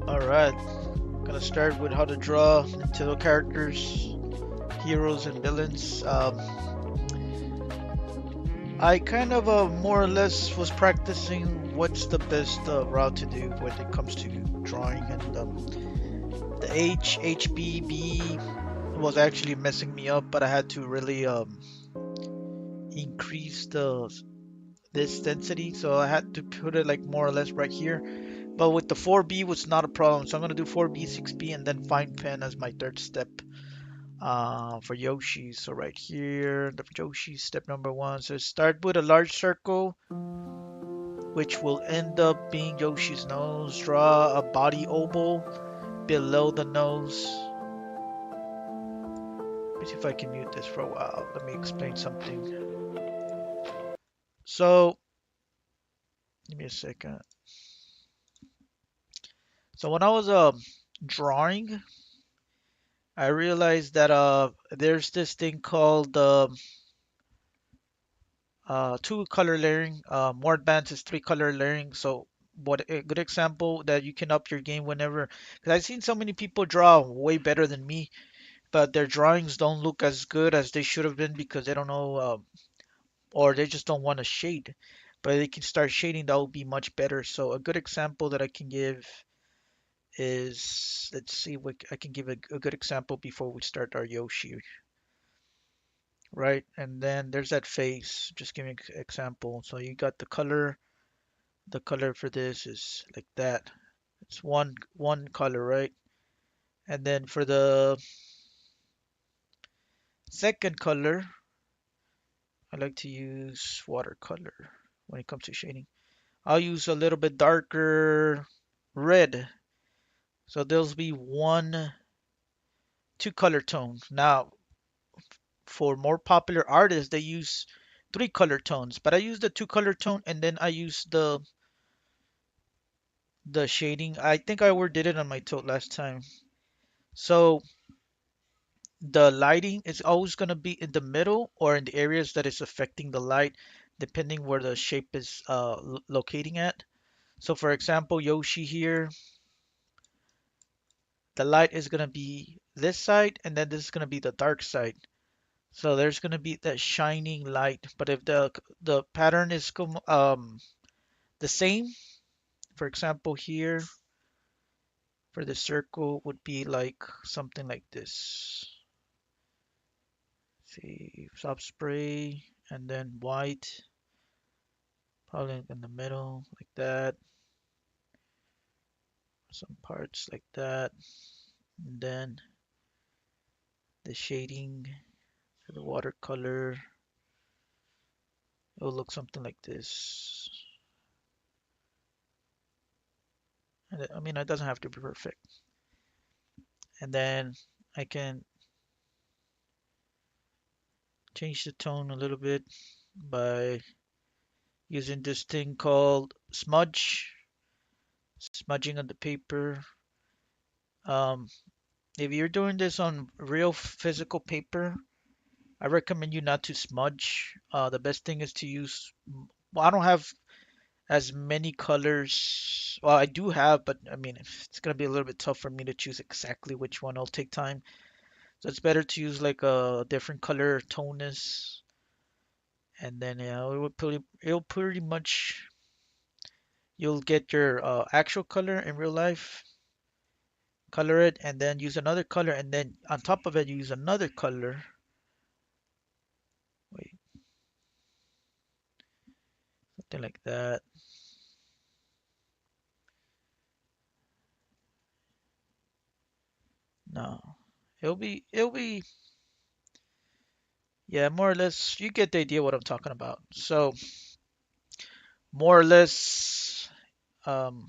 Alright, gonna start with how to draw Nintendo characters, heroes, and villains. I kind of more or less was practicing what's the best route to do when it comes to drawing, and the HBB was actually messing me up, but I had to really increase this density, so I had to put it like more or less right here. But with the 4B was not a problem, so I'm gonna do 4B, 6B, and then fine pen as my third step. For Yoshi. So right here, the Yoshi step number one. So start with a large circle, which will end up being Yoshi's nose. Draw a body oval below the nose. Let me see if I can mute this for a while. Let me explain something. So, give me a second. So when I was drawing, I realized that there's this thing called two color layering. More advanced is three color layering. So what a good example that you can up your game whenever, because I've seen so many people draw way better than me, but their drawings don't look as good as they should have been because they don't know, or they just don't want to shade. But they can start shading, that will be much better. So a good example that I can give is, let's see what I can give a good example before we start our Yoshi, right? And then there's that face. Just give me an example. So you got the color. The color for this is like that. It's one color, right? And then for the second color, I like to use watercolor when it comes to shading. I'll use a little bit darker red. So there'll be two color tones. Now, for more popular artists, they use three color tones, but I use the two color tone and then I use the shading. I think I overdid it on my tote last time. So the lighting is always going to be in the middle or in the areas that is affecting the light, depending where the shape is locating at. So for example, Yoshi here, the light is going to be this side, and then this is going to be the dark side. So there's going to be that shining light. But if the pattern is the same, for example here, for the circle would be like something like this. See, soft spray, and then white. Probably in the middle, like that. Some parts like that. And then the shading for the watercolor, it will look something like this. And I mean, it doesn't have to be perfect. And then I can change the tone a little bit by using this thing called smudging on the paper. Um, if you're doing this on real physical paper, I recommend you not to smudge. The best thing is to use. Well, I don't have as many colors. Well, I do have, but I mean, it's gonna be a little bit tough for me to choose exactly which one. It'll take time, so it's better to use like a different color tonus, and then it'll pretty much you'll get your actual color in real life, color it, and then use another color, and then on top of it, you use another color. Wait, something like that. No, it'll be yeah, more or less. You get the idea what I'm talking about. So more or less, um,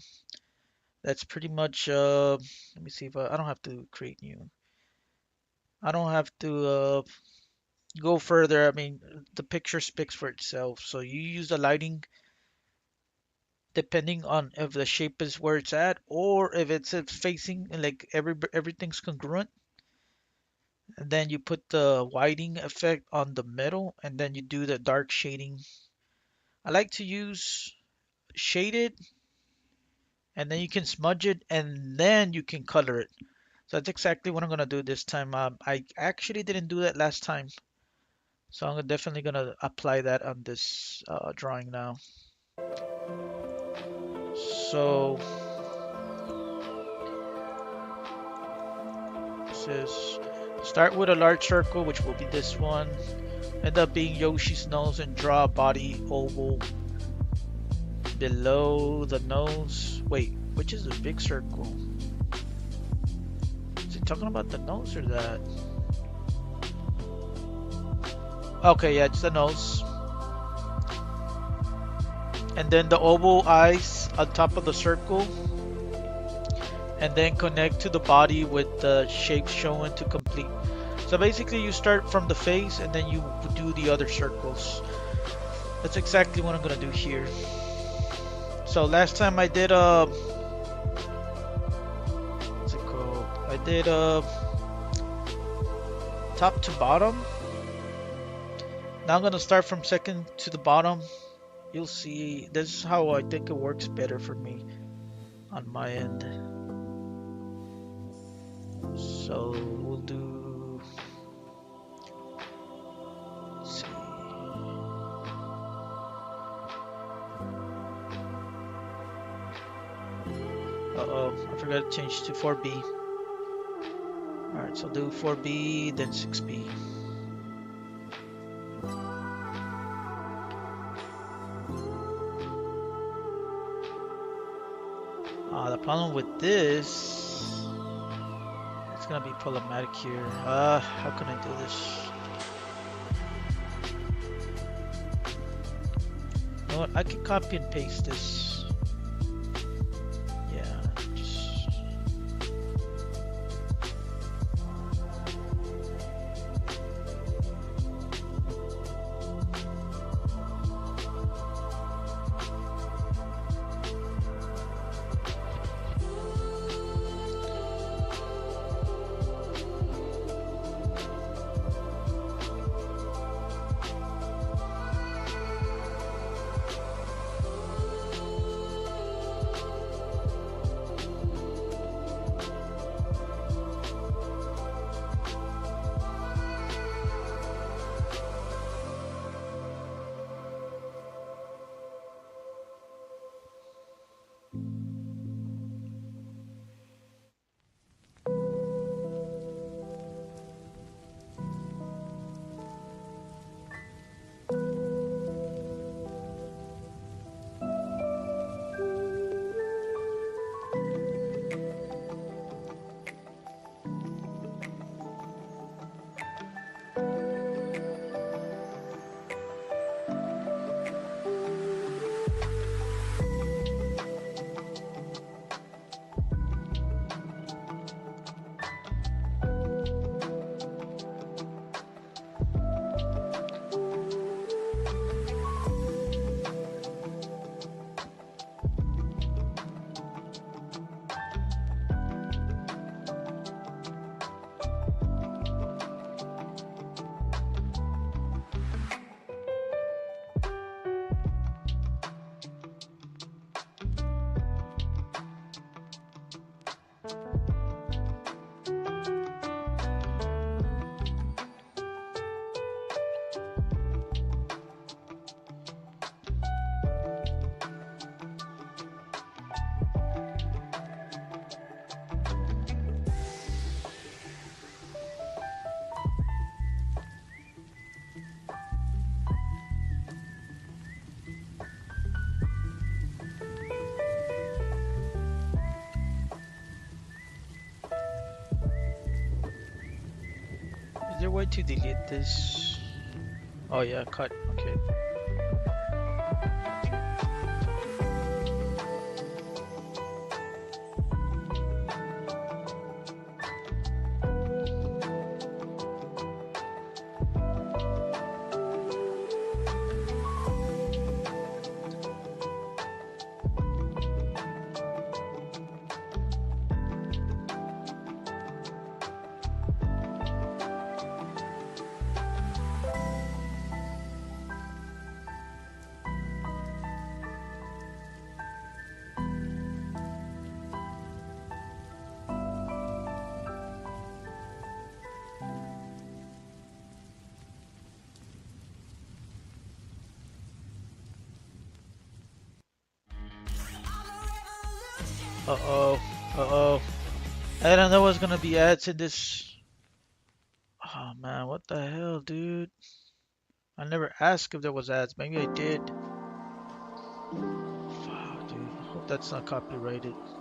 that's pretty much. Let me see if I don't have to create new. I don't have to go further. I mean, the picture speaks for itself. So you use the lighting depending on if the shape is where it's at or if it's facing like everything's congruent. And then you put the whiting effect on the middle, and then you do the dark shading. I like to use shaded and then you can smudge it, and then you can color it. So that's exactly what I'm gonna do this time. I actually didn't do that last time, so I'm definitely gonna apply that on this drawing now. So this is start with a large circle, which will be this one. End up being Yoshi's nose, and draw a body oval below the nose. Wait, which is a big circle? Is he talking about the nose or that? Okay, yeah, it's the nose. And then the oval eyes on top of the circle. And then connect to the body with the shapes shown to complete. So basically you start from the face and then you do the other circles. That's exactly what I'm gonna do here. So last time I did what's it called? I did top to bottom. Now I'm gonna start from second to the bottom. You'll see this is how I think it works better for me on my end. So we'll do, let's see. Uh-oh, I forgot to change to 4B. Alright, so do 4B, then 6B. The problem with this, it's gonna be problematic here. How can I do this? You know what? I can copy and paste this. Yeah, just. Is there a way to delete this? Oh yeah, cut. Okay. Uh-oh. Uh-oh. I don't know what's gonna be ads in this. Oh man, what the hell, dude? I never asked if there was ads. Maybe I did. Fuck, dude. I hope that's not copyrighted. Man.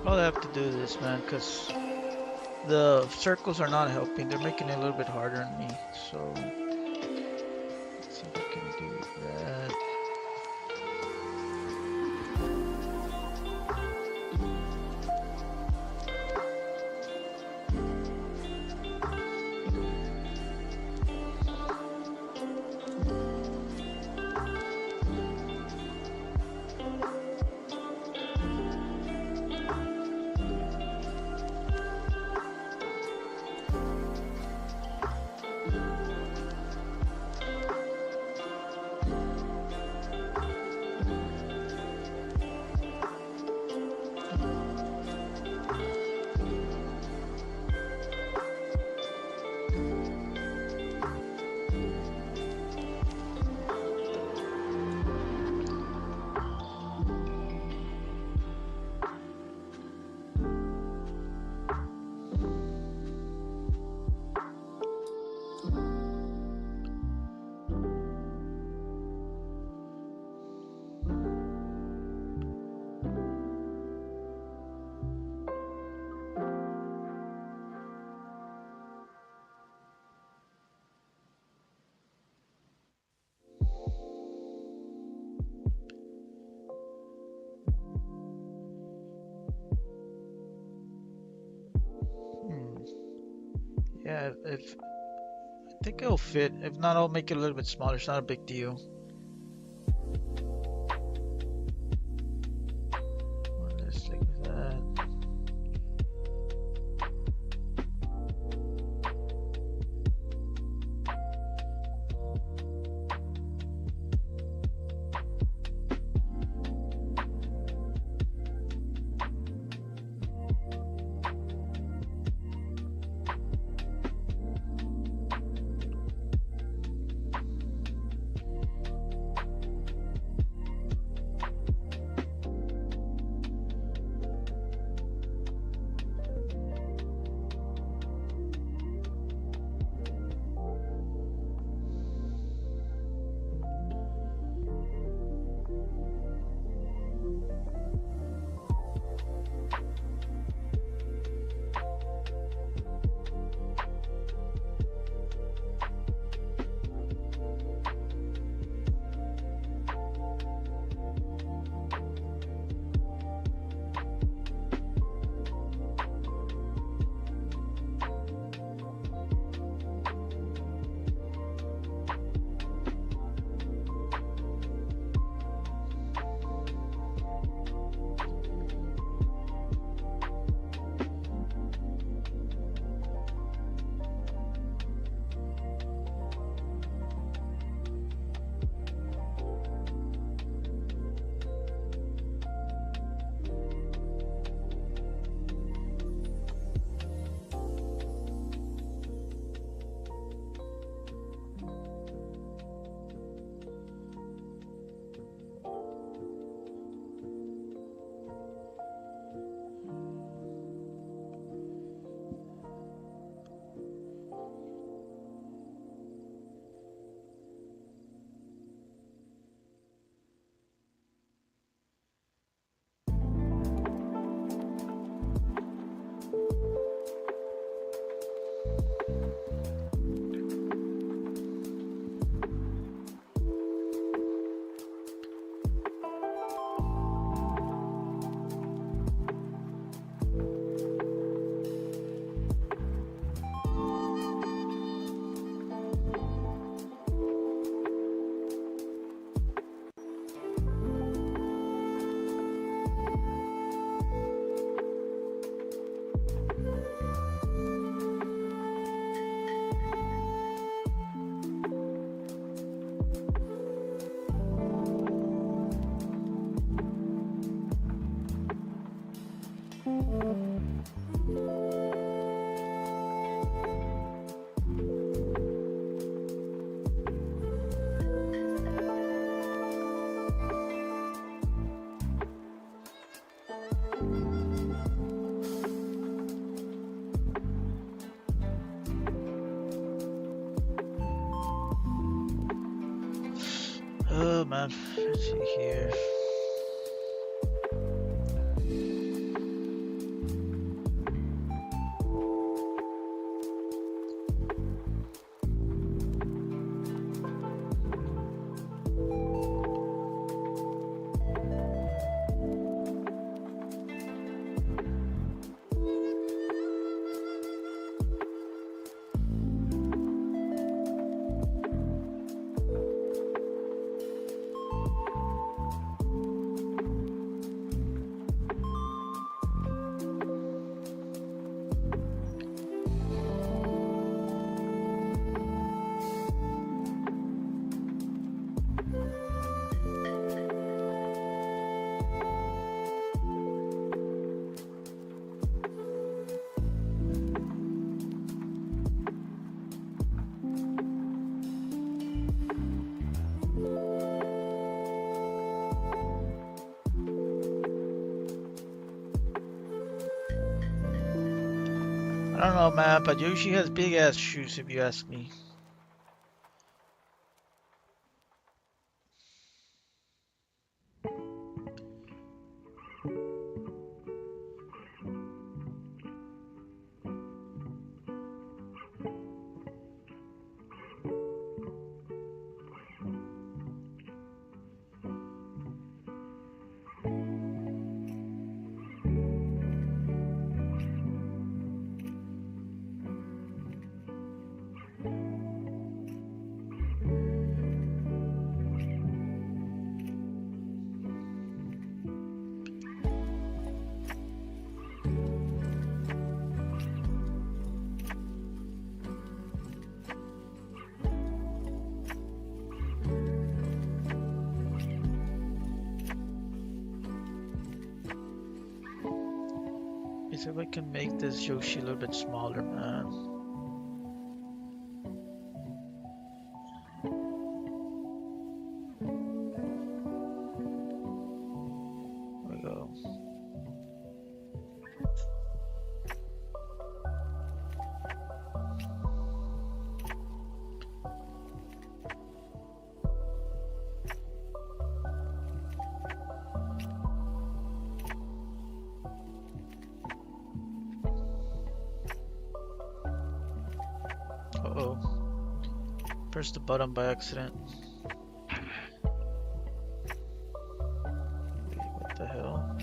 Probably have to do this, man, because the circles are not helping. They're making it a little bit harder on me. So, let's see if I can do that. Hmm. Yeah, if I think it'll fit. If not, I'll make it a little bit smaller. It's not a big deal. Let's stick with that. Oh man, let's see here. I don't know, man, but Yoshi has big ass shoes if you ask me. See if I can make this Yoshi a little bit smaller, man. There we go. Uh-oh. Pressed the button by accident. What the hell?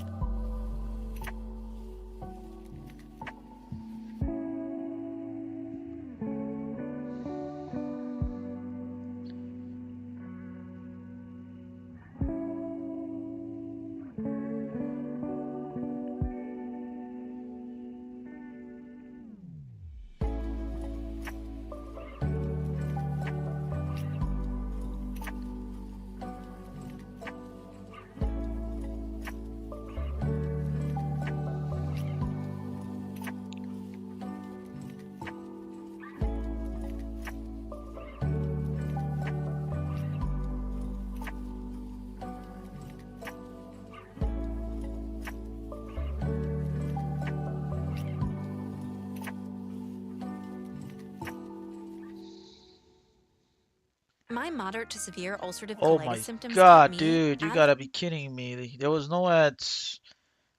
My moderate to severe ulcerative Oh colitis my symptoms kept god, me dude, you out of gotta be kidding me. There was no ads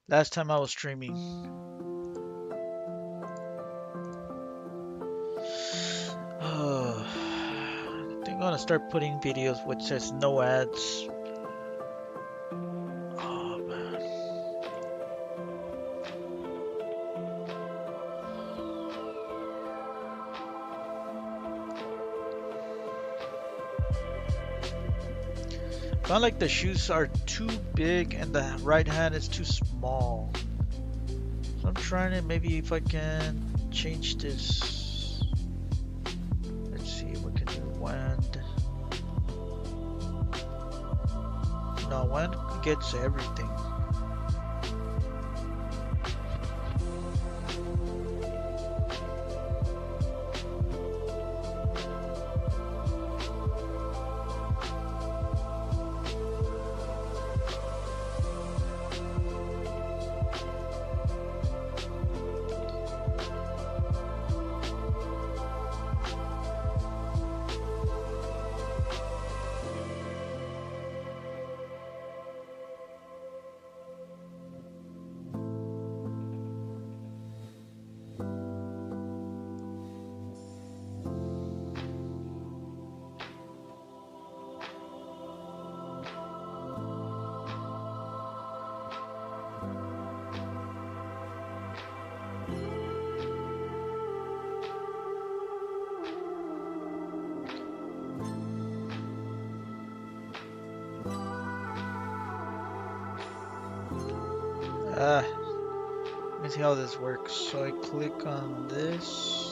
last time I was streaming. I think I'm gonna start putting videos which says no ads. Oh man. Found like the shoes are too big and the right hand is too small. So I'm trying to maybe if I can change this. Let's see what can do. Wand. No, wand gets everything. Let me see how this works. So I click on this.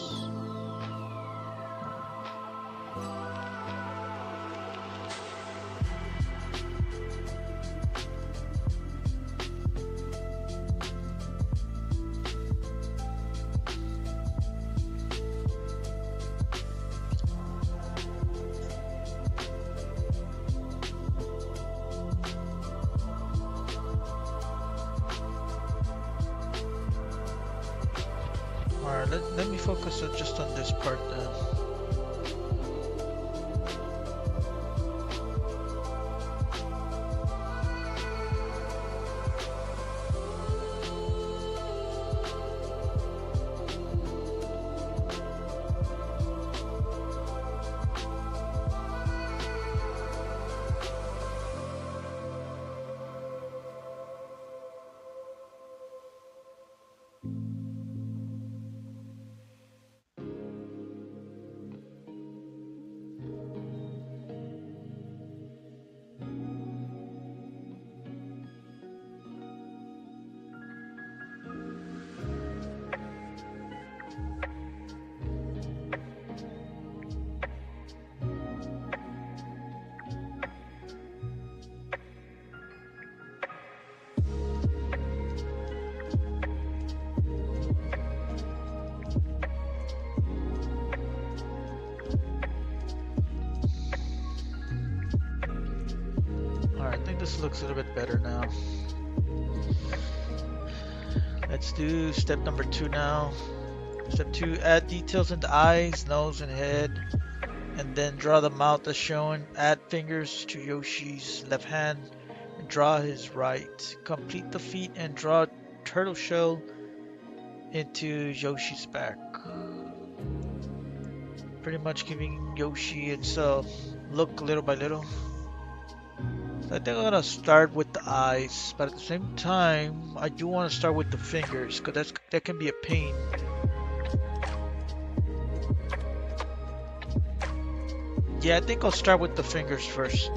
Alright, let me focus just on this part then. Alright, I think this looks a little bit better now. Let's do step number 2 now. Step 2, add details in the eyes, nose, and head. And then draw the mouth as shown. Add fingers to Yoshi's left hand and draw his right. Complete the feet and draw turtle shell into Yoshi's back. Pretty much giving Yoshi its look little by little. So I think I'm gonna start with the eyes, but at the same time, I do want to start with the fingers because that can be a pain. Yeah, I think I'll start with the fingers first.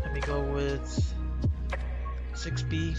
Let me go with 6B.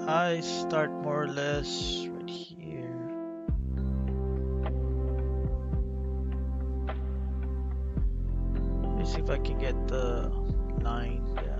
I start more or less right here. Let me see if I can get the 9. Yeah.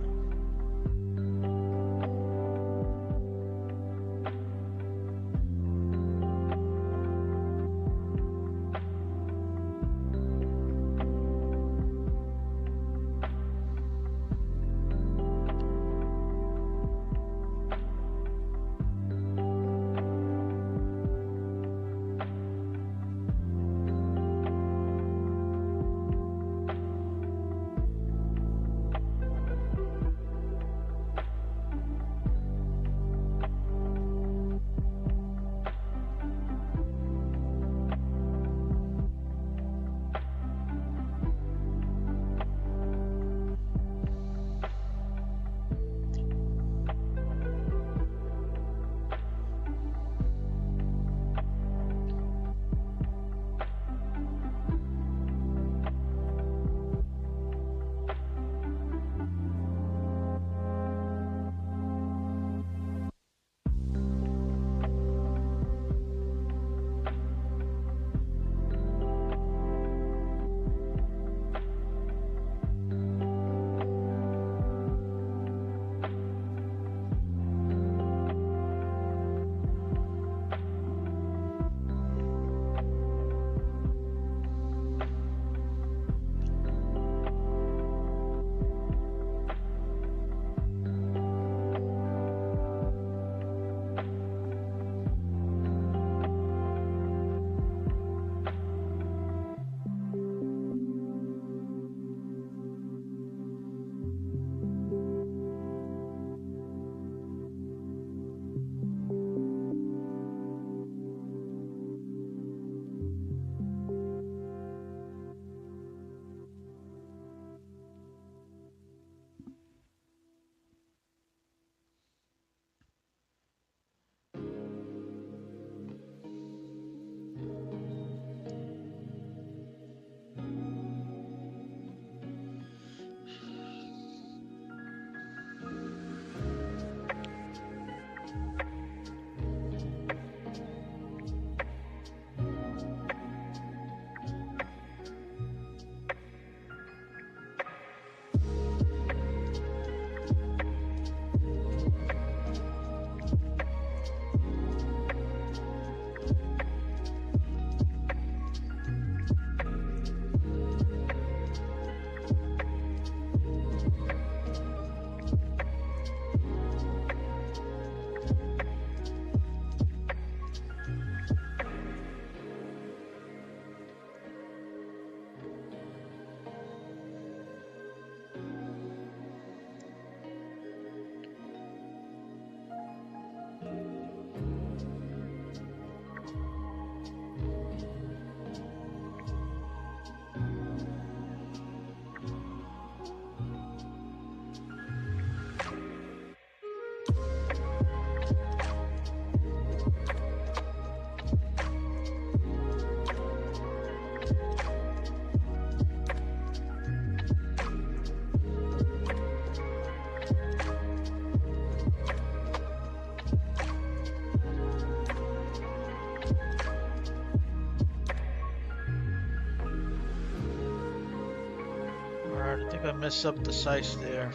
Alright, I think I messed up the size there.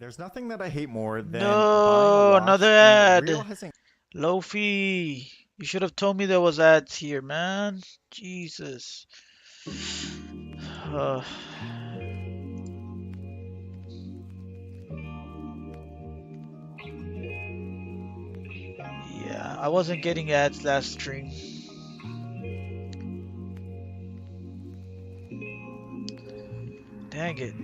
There's nothing that I hate more than buying a No, another watch and ad. realizing Lofi, you should have told me there was ads here, man. Jesus. Uh, yeah, I wasn't getting ads last stream. Dang it.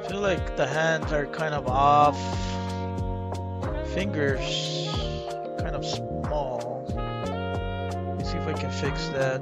I feel like the hands are kind of off. Fingers kind of small. Let me see if I can fix that.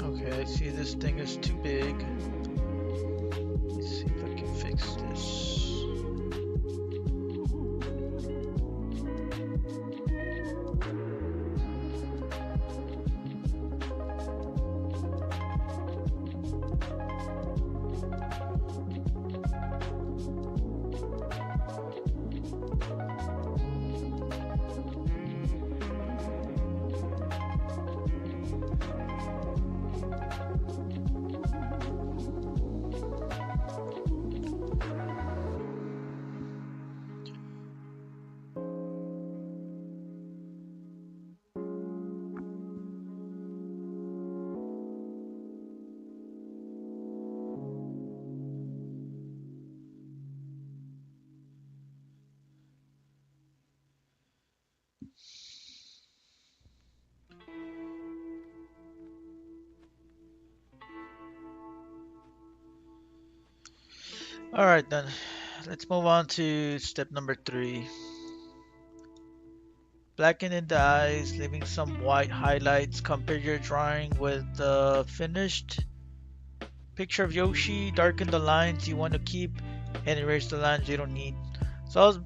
Okay, I see this thing is too big. Let's see if I can fix this. All right, then. Let's move on to step number 3. Blacken in the eyes, leaving some white highlights. Compare your drawing with the finished. Picture of Yoshi, darken the lines you want to keep, and erase the lines you don't need. So I was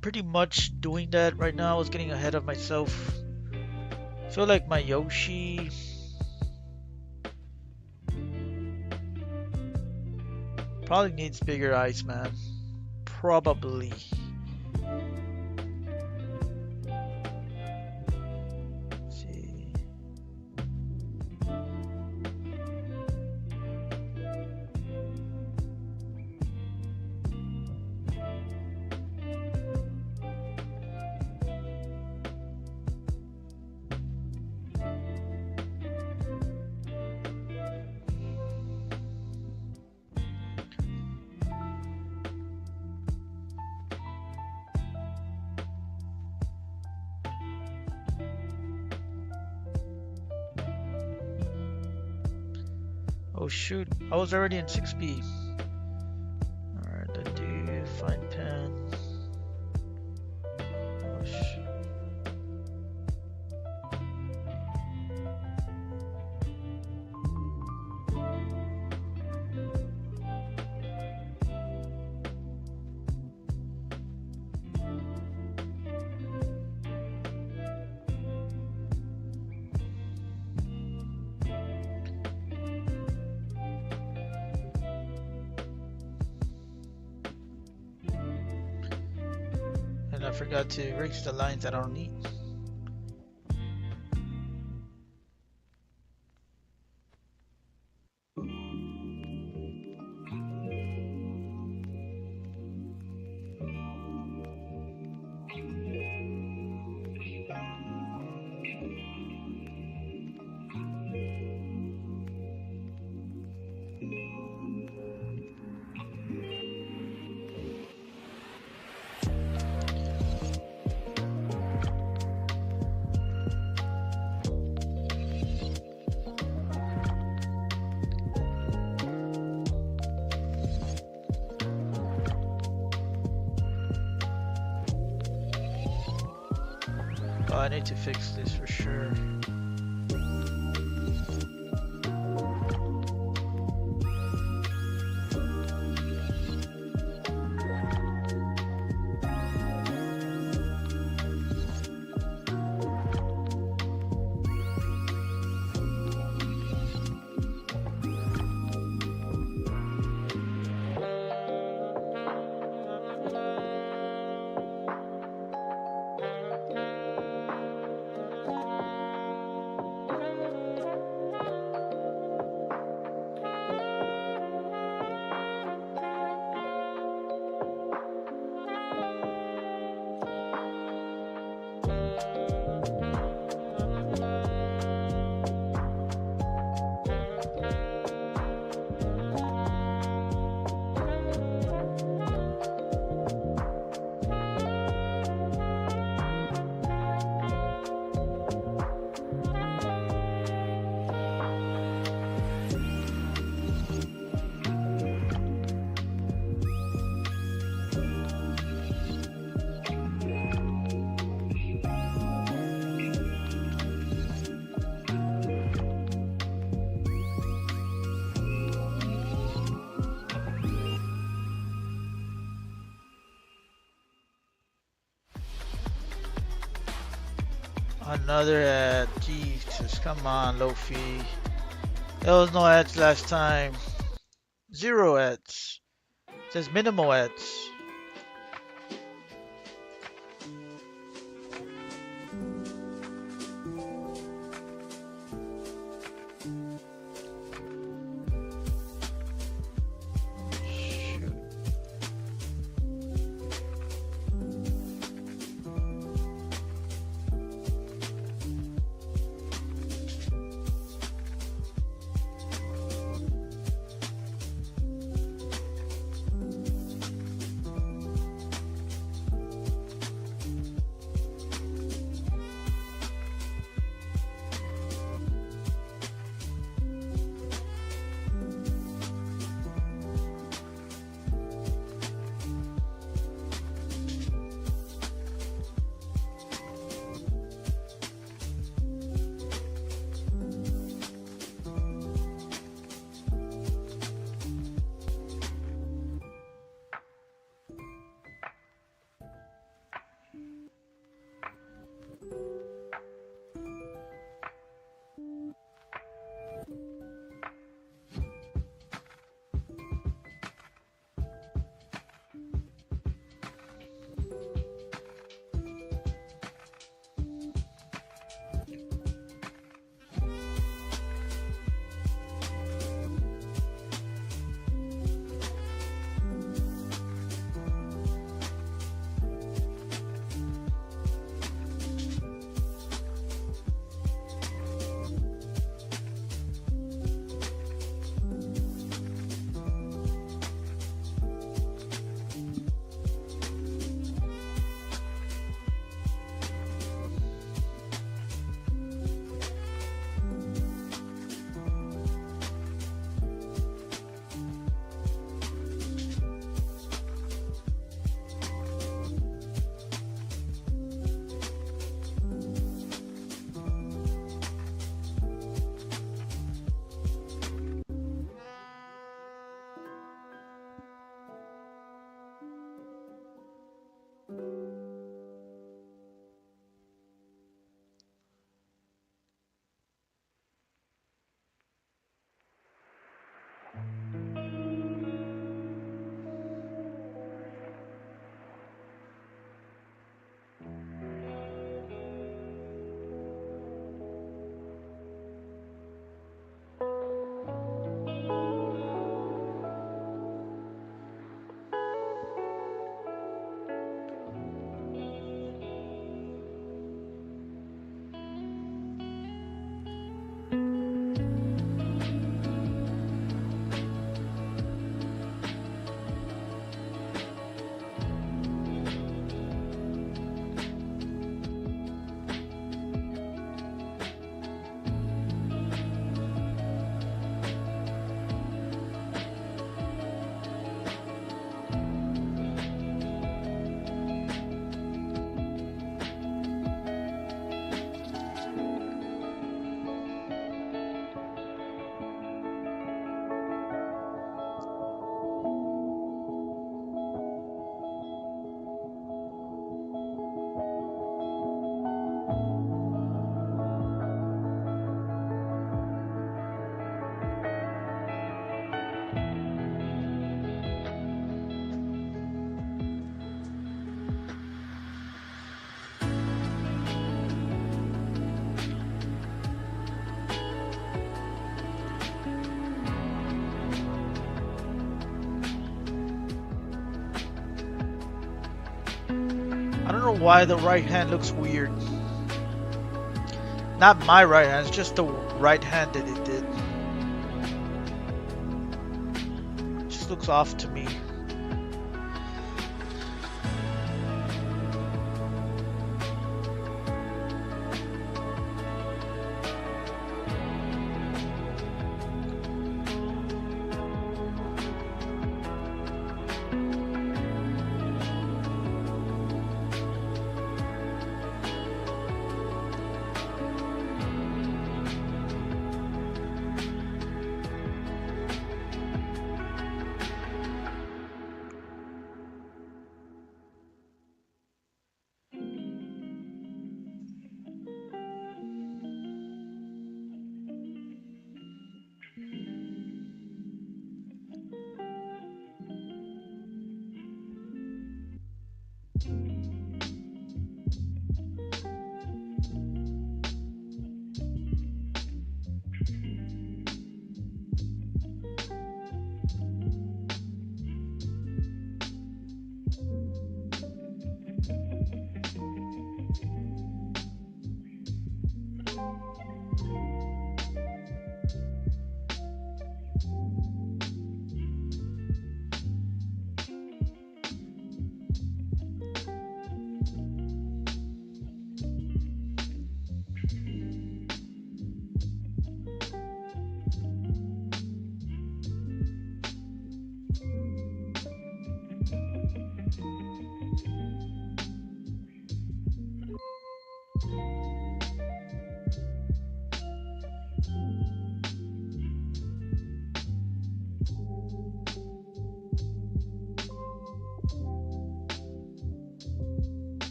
pretty much doing that right now. I was getting ahead of myself. I feel like my Yoshi probably needs bigger eyes, man. Probably. Let's see. Oh shoot, I was already in 6B. Alright, then do find pen. Oh shoot. And I forgot to erase the lines that I don't need. Oh, I need to fix this for sure. Another ad. Jesus, come on, Lofi. There was no ads last time. 0 ads. It says minimal ads. Shoot. I don't know why the right hand looks weird. Not my right hand, it's just the right hand that it did. It just looks off to me.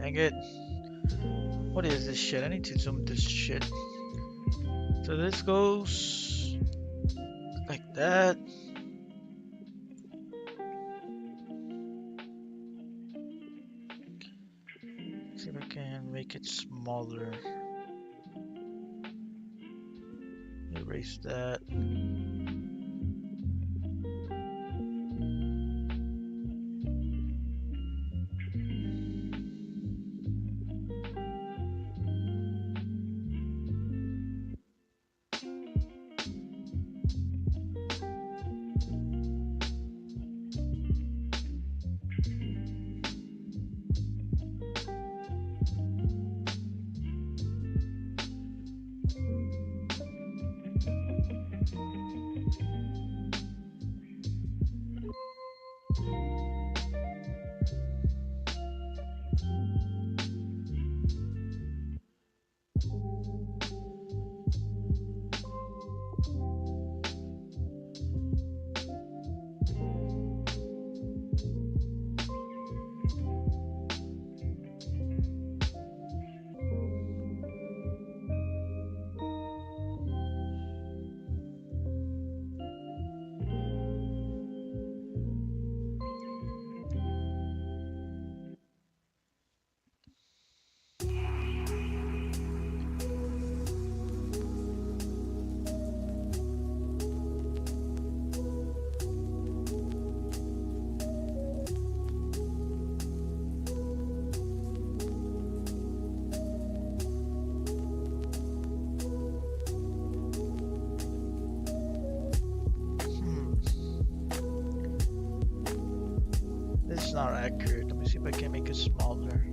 Dang it. What is this shit? I need to zoom this shit. So this goes like that. See if I can make it smaller. Erase that. This is not accurate. Let me see if I can make it smaller.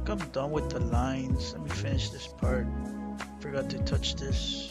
think I'm done with the lines. Let me finish this part. Forgot to touch this.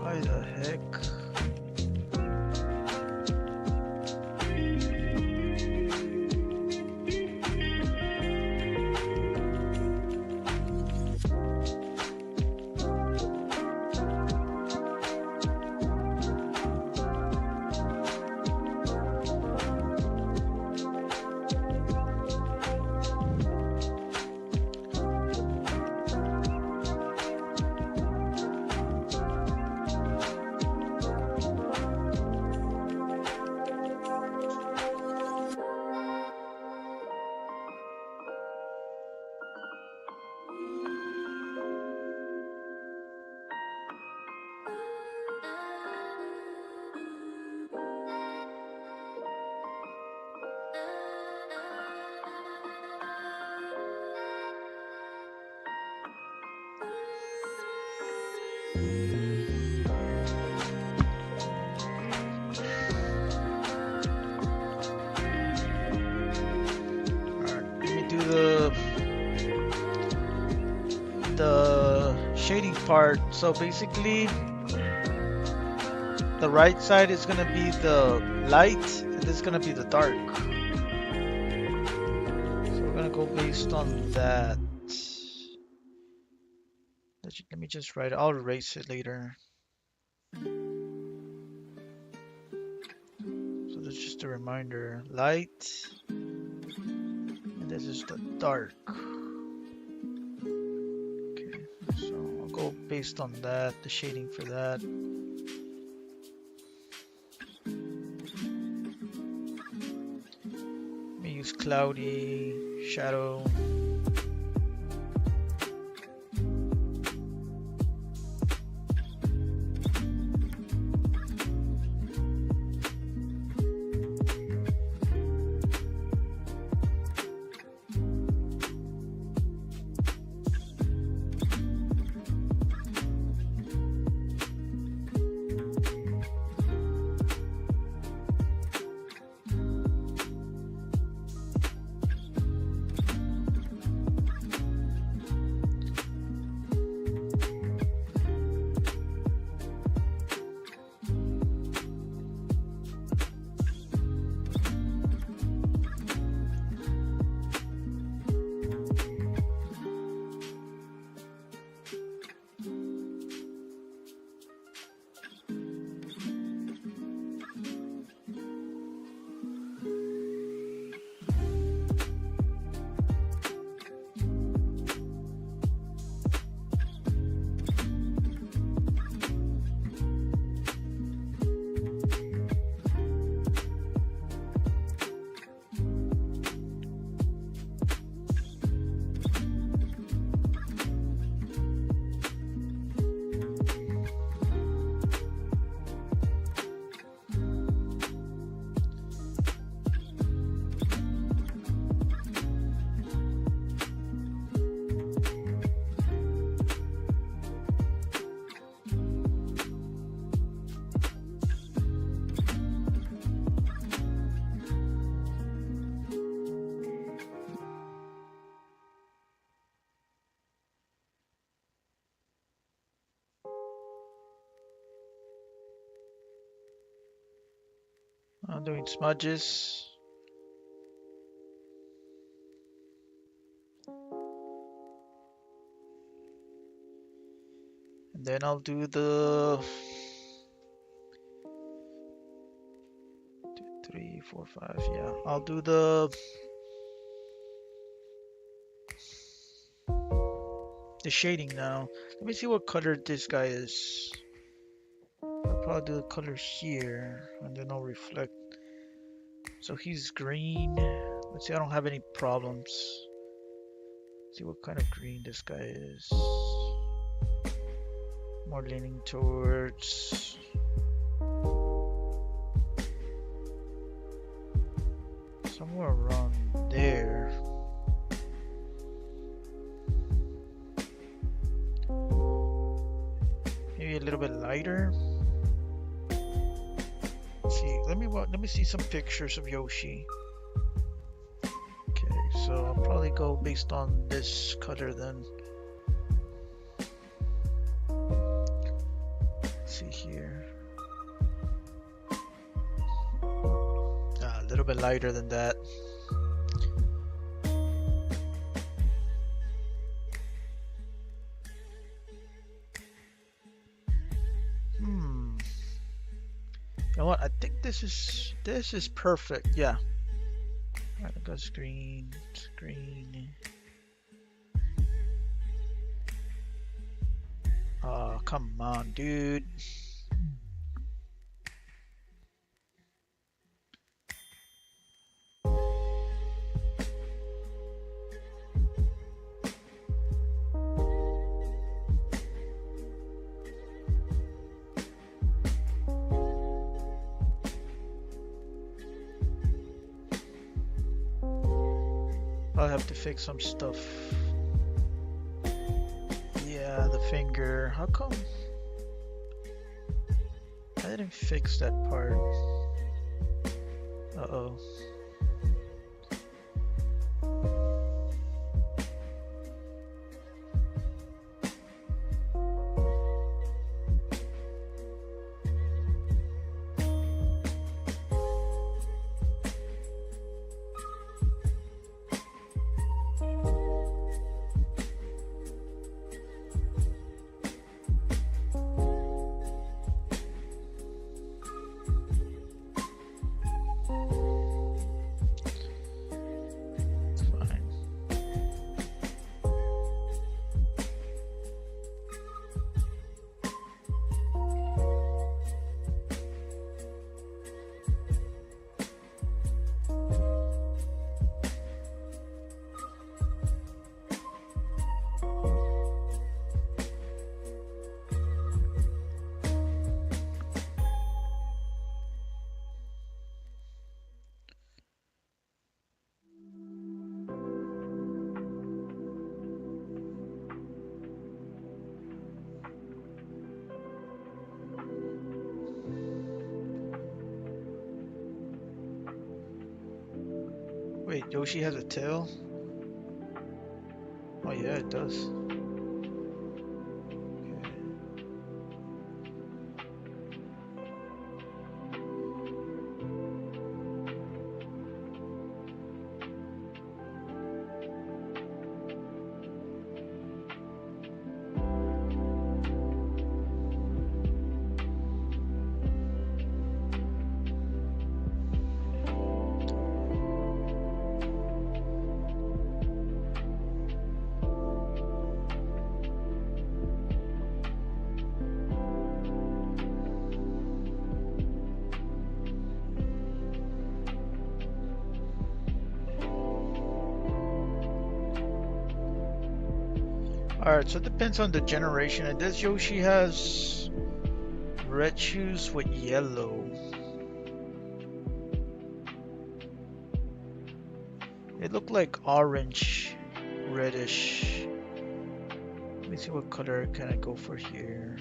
Why the heck? Let me do the shading part. So basically, the right side is gonna be the light, and this is gonna be the dark. So we're gonna go based on that. Let me just write it. I'll erase it later. So that's just a reminder. Light, and this is the dark. Okay, so I'll go based on that, the shading for that. Let me use cloudy, shadow. I'm doing smudges. And then I'll do the 3, 4, 5. Yeah, I'll do the shading now. Let me see what color this guy is. I'll probably do the color here, and then I'll reflect. So he's green. Let's see, I don't have any problems. Let's see what kind of green this guy is. More leaning towards somewhere around there. Maybe a little bit lighter. Let's see, let me see some pictures of Yoshi. Okay, so I'll probably go based on this color then. Let's see here. A little bit lighter than that. You know what? I think this is perfect. Yeah. Alright, it goes green, green. Oh, come on, dude. I'll have to fix some stuff. Yeah, the finger. How come I didn't fix that part? Uh-oh. Wait, Yoshi has a tail? Oh yeah, it does. Alright, so it depends on the generation. And this Yoshi has red shoes with yellow. They look like orange, reddish. Let me see what color can I go for here.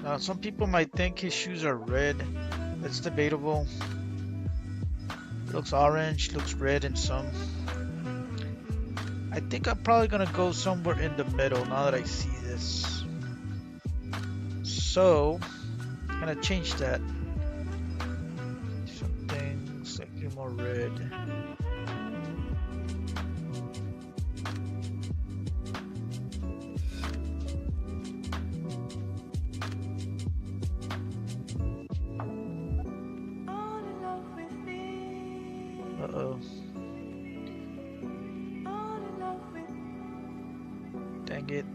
Now, some people might think his shoes are red. That's debatable. Looks orange, looks red in some. I think I'm probably gonna go somewhere in the middle now that I see this. So, I'm gonna change that. Something slightly more red. Uh-oh. Dang it.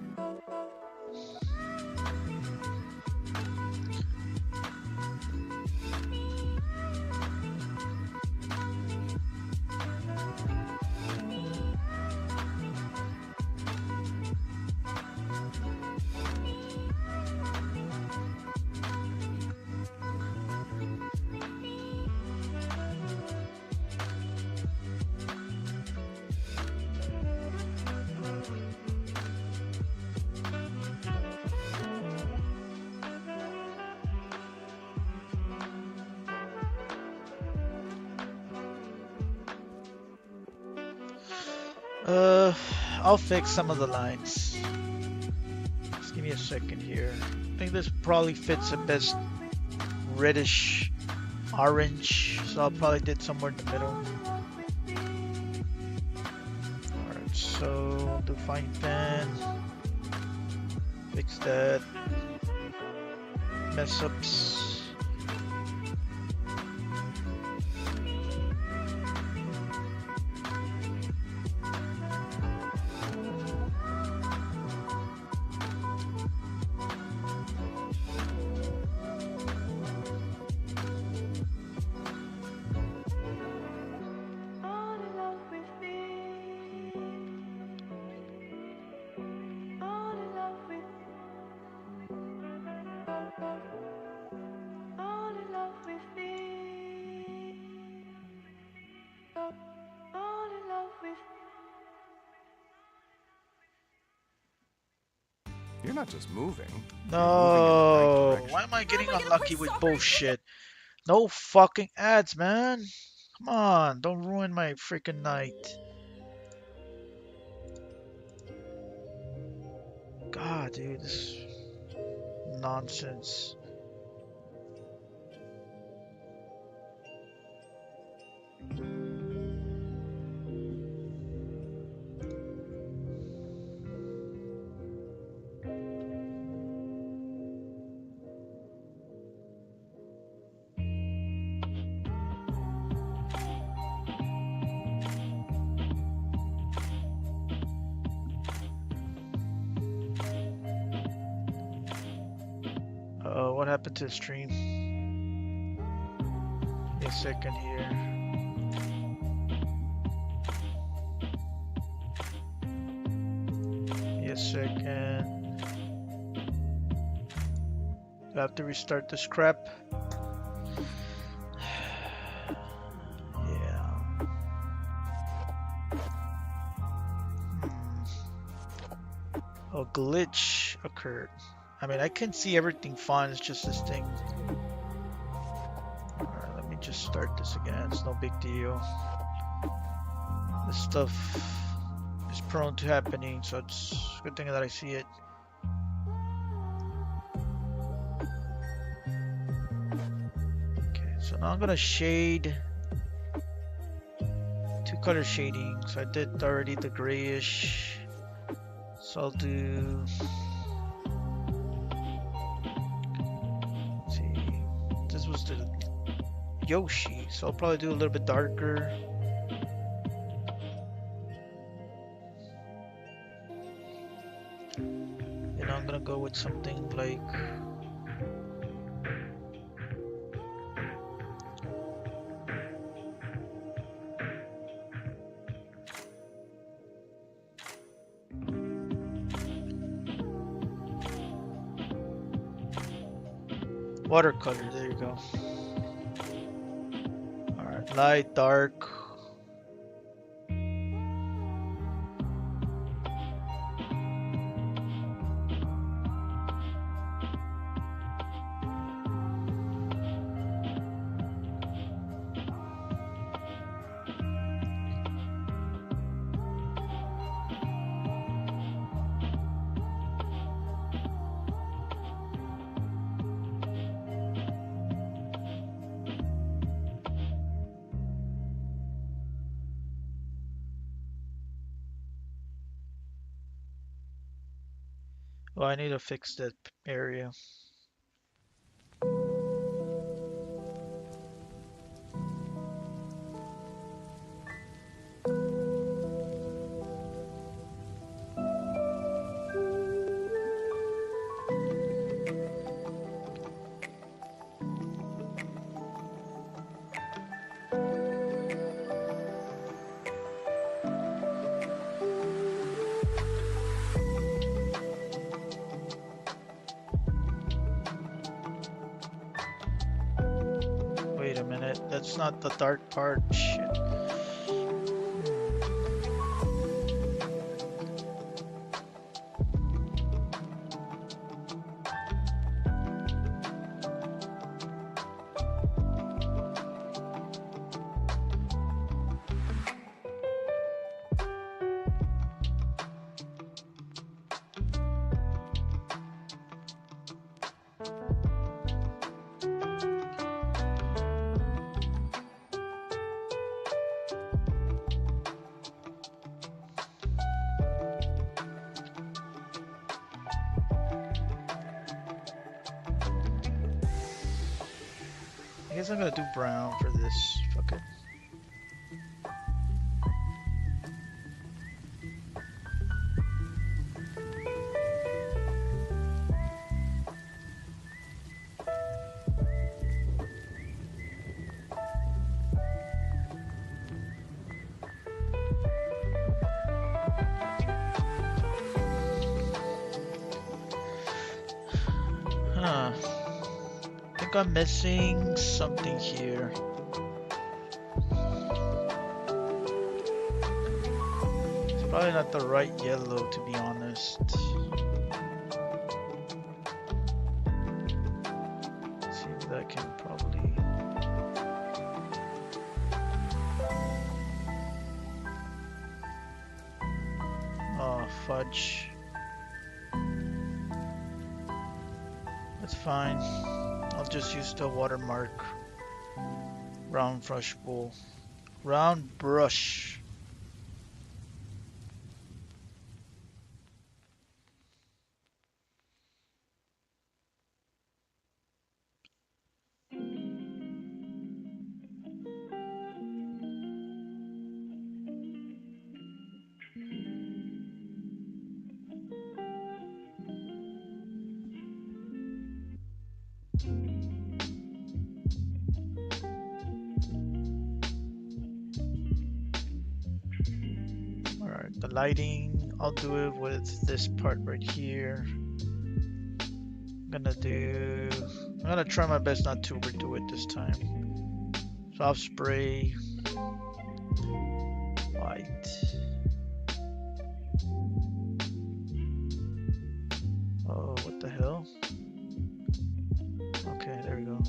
Uh, I'll fix some of the lines. Just give me a second here. I think this probably fits the best reddish orange, so I'll probably do it somewhere in the middle. Alright, so do fine pen. Fix that. Mess ups. You're not just moving. You're moving in the right No, direction. why am I getting Am I gonna unlucky play with soccer bullshit? No fucking ads, man. Come on, don't ruin my freaking night. God, dude, this nonsense. What happened to the stream? Give me a second here. Give me a second. Do I have to restart this crap? Yeah. A glitch occurred. I mean, I can see everything fine, it's just this thing. Alright, let me just start this again, it's no big deal. This stuff is prone to happening, so it's a good thing that I see it. Okay, so now I'm gonna shade two color shadings. I did already the grayish, so I'll do. Let's see, this was the Yoshi, so I'll probably do a little bit darker. And I'm gonna go with something like watercolor. There you go. Light, dark. Oh, I need to fix that area. Wait a minute, that's not the dark part. Shit. I guess I'm gonna do brown for this. Fuck it. Huh. I think I'm missing something here. It's probably not the right yellow, to be honest. Let's see if that can probably. Oh, fudge. That's fine. I'll just use the watermark. Round brush bowl. Round brush. Alright, the lighting, I'll do it with this part right here. I'm gonna try my best not to overdo it this time. Soft spray, white. Oh, what the hell? Okay, there we go.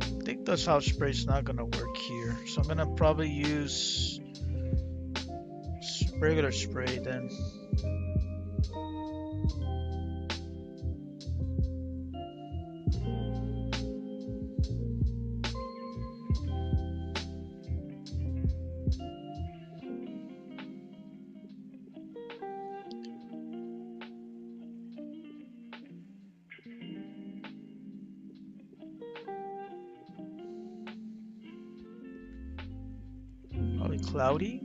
I think the soft spray is not gonna work here, so I'm gonna probably use regular spray then. cloudy.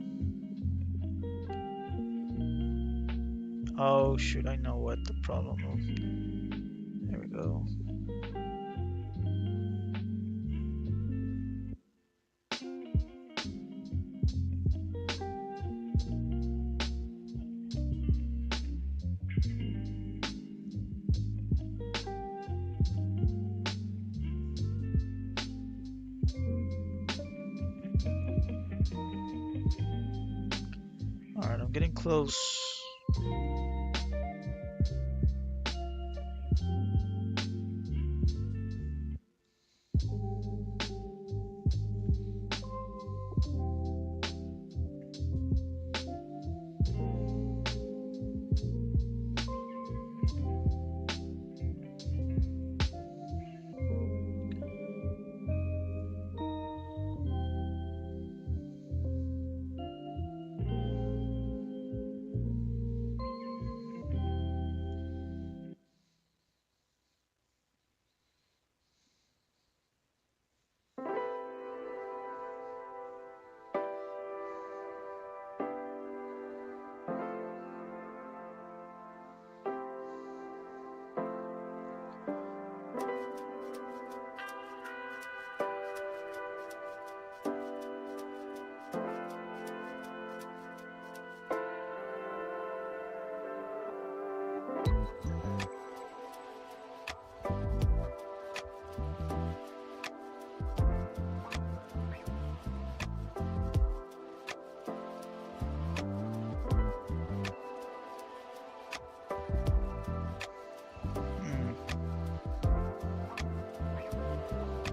Oh shoot, I know what the problem is. There we go. Alright, I'm getting close.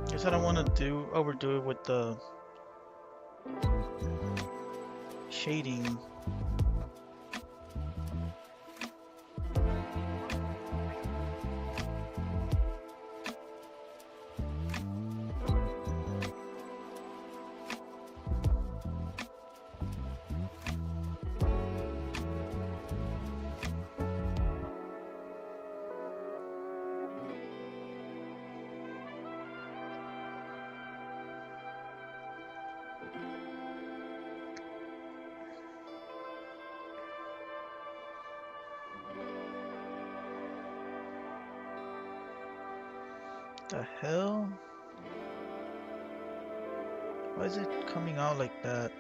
Guess I don't want to overdo it with the shading. The hell? Why is it coming out like that?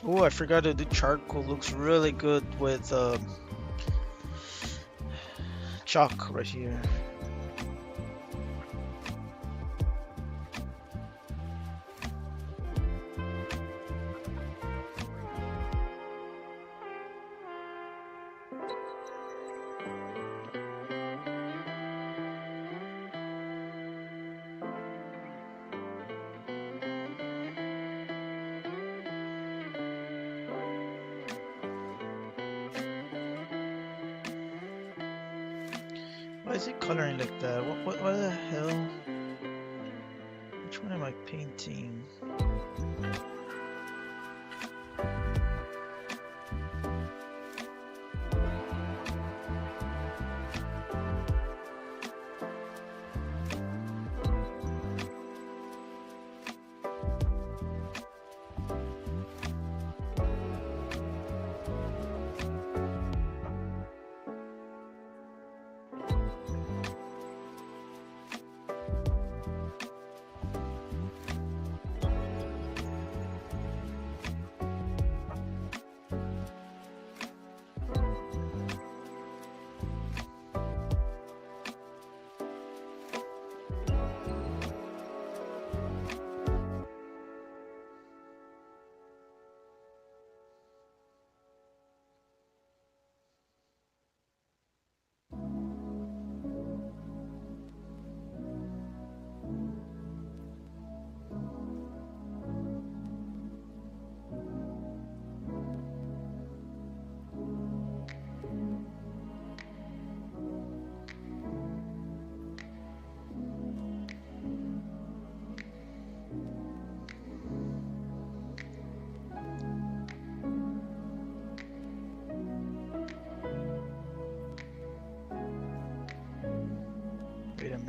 Oh, I forgot to do charcoal. Looks really good with chalk right here. Why is it coloring like that? What the hell? Which one am I painting?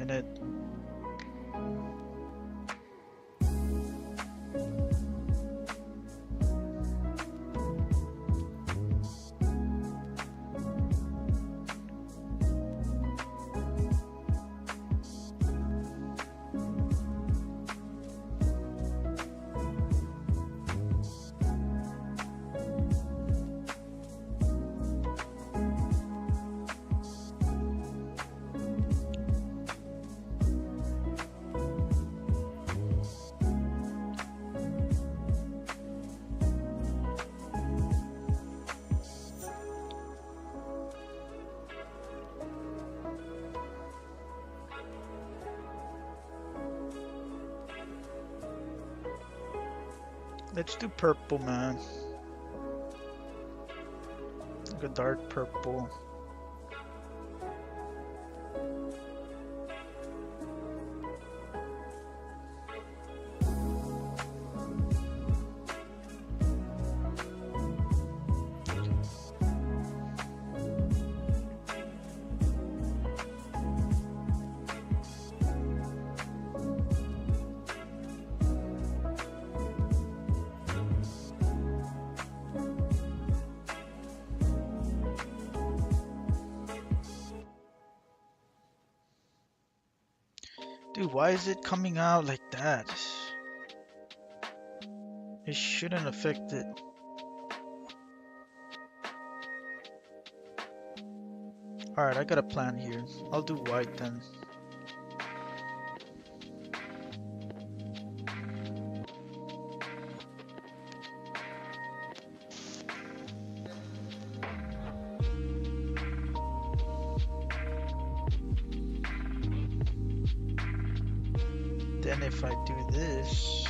minute. Let's do purple, man. Like a dark purple. Dude, why is it coming out like that? It shouldn't affect it. Alright, I got a plan here. I'll do white then. Then if I do this,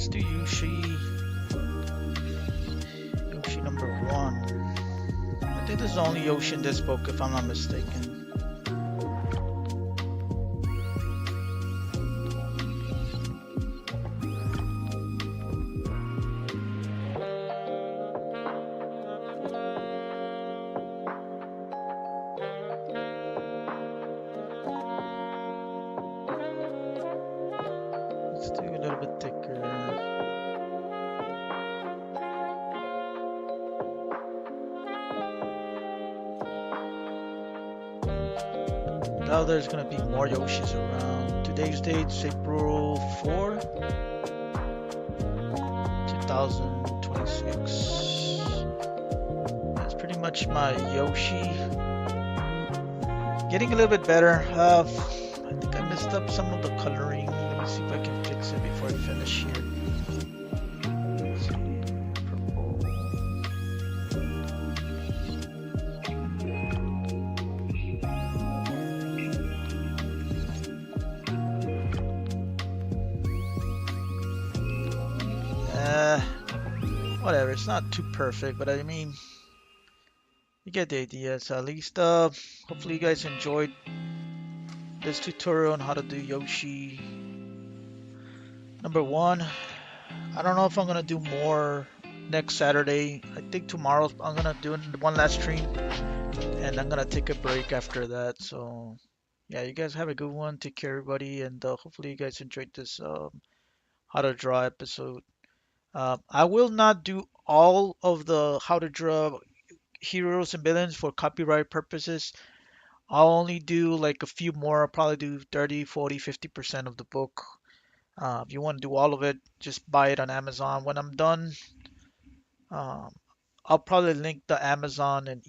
Let's do Yoshi. Yoshi number one. I think there's only Yoshi in this book, if I'm not mistaken. Let's do a little bit thicker. Now there's gonna be more Yoshis around. Today's date's April 4, 2026. That's pretty much my Yoshi. Getting a little bit better. I think I messed up some of the coloring. Let me see if I can fix it before I finish here. Let's see, purple. Whatever, it's not too perfect, but I mean, you get the idea. So at least, hopefully you guys enjoyed this tutorial on how to do Yoshi number one. I don't know if I'm gonna do more next Saturday. I think tomorrow I'm gonna do one last stream, and I'm gonna take a break after that. So yeah, you guys have a good one. Take care, everybody, and hopefully you guys enjoyed this how to draw episode. I will not do all of the how to draw heroes and villains for copyright purposes. I'll only do like a few more. I'll probably do 30, 40, 50% of the book. If you want to do all of it, just buy it on Amazon. When I'm done, um, I'll probably link the Amazon and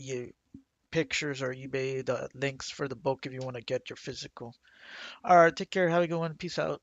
pictures or eBay, the links for the book if you want to get your physical. All right, take care. Have a good one. Peace out.